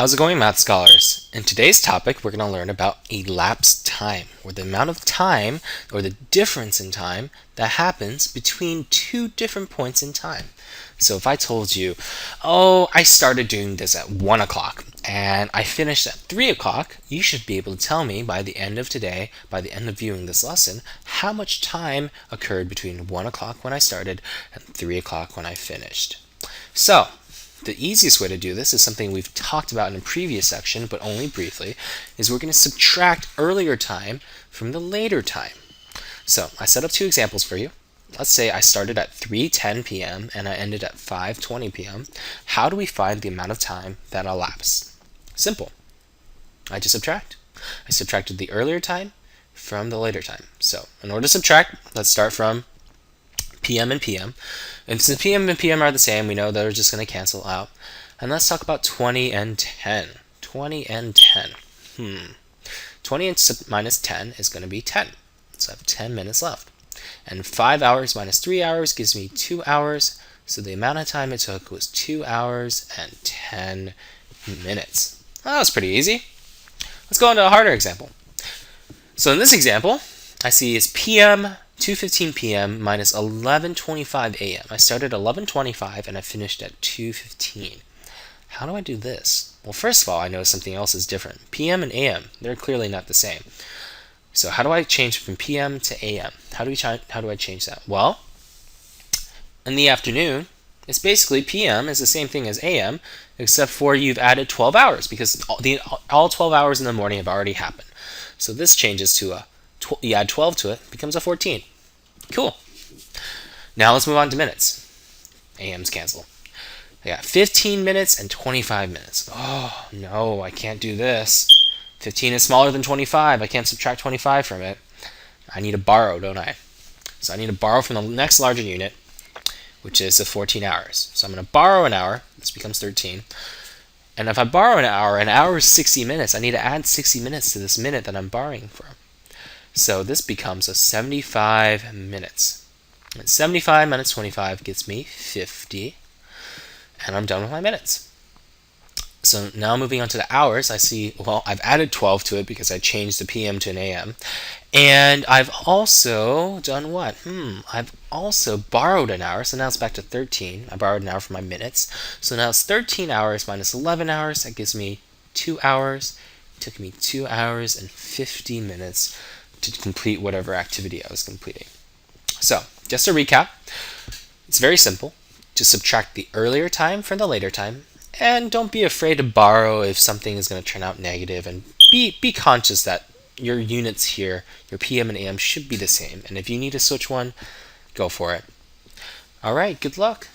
How's it going, math scholars? In today's topic, we're going to learn about elapsed time, or the amount of time, or the difference in time that happens between two different points in time. So if I told you, oh, I started doing this at 1 o'clock and I finished at 3 o'clock, you should be able to tell me by the end of today, by the end of viewing this lesson, how much time occurred between 1 o'clock when I started and 3 o'clock when I finished. So, the easiest way to do this is something we've talked about in a previous section, but only briefly, is we're going to subtract earlier time from the later time. So I set up two examples for you. Let's say I started at 3:10 p.m. and I ended at 5:20 p.m. How do we find the amount of time that elapsed? Simple. I just subtract. I subtracted the earlier time from the later time. So in order to subtract, let's start from PM and PM. And since PM and PM are the same, we know they're just going to cancel out. And let's talk about 20 and 10. 20 and 10. 20 minus 10 is going to be 10. So I have 10 minutes left. And 5 hours minus 3 hours gives me 2 hours. So the amount of time it took was 2 hours and 10 minutes. That was pretty easy. Let's go on to a harder example. So in this example, I see it's PM 2:15 p.m. minus 11:25 a.m. I started at 11:25 and I finished at 2:15. How do I do this? Well, first of all, I know something else is different. PM and AM, they're clearly not the same. So how do I change from PM to AM? How do I change that? Well, in the afternoon, it's basically PM is the same thing as AM, except for you've added 12 hours because all 12 hours in the morning have already happened. So this changes to you add 12 to it, becomes a 14. Cool. Now let's move on to minutes. AM's cancel. I got 15 minutes and 25 minutes. Oh, no, I can't do this. 15 is smaller than 25. I can't subtract 25 from it. I need to borrow, don't I? So I need to borrow from the next larger unit, which is the 14 hours. So I'm going to borrow an hour. This becomes 13. And if I borrow an hour is 60 minutes. I need to add 60 minutes to this minute that I'm borrowing from. So this becomes a 75 minutes. And 75 minus 25 gets me 50. And I'm done with my minutes. So now moving on to the hours, I see, well, I've added 12 to it because I changed the PM to an AM. And I've also done what? I've also borrowed an hour, so now it's back to 13. I borrowed an hour for my minutes. So now it's 13 hours minus 11 hours. That gives me 2 hours. It took me 2 hours and 50 minutes to complete whatever activity I was completing. So, just to recap, it's very simple. Just subtract the earlier time from the later time, and don't be afraid to borrow if something is going to turn out negative, and be conscious that your units here, your PM and AM, should be the same, and if you need to switch one, go for it. Alright, good luck.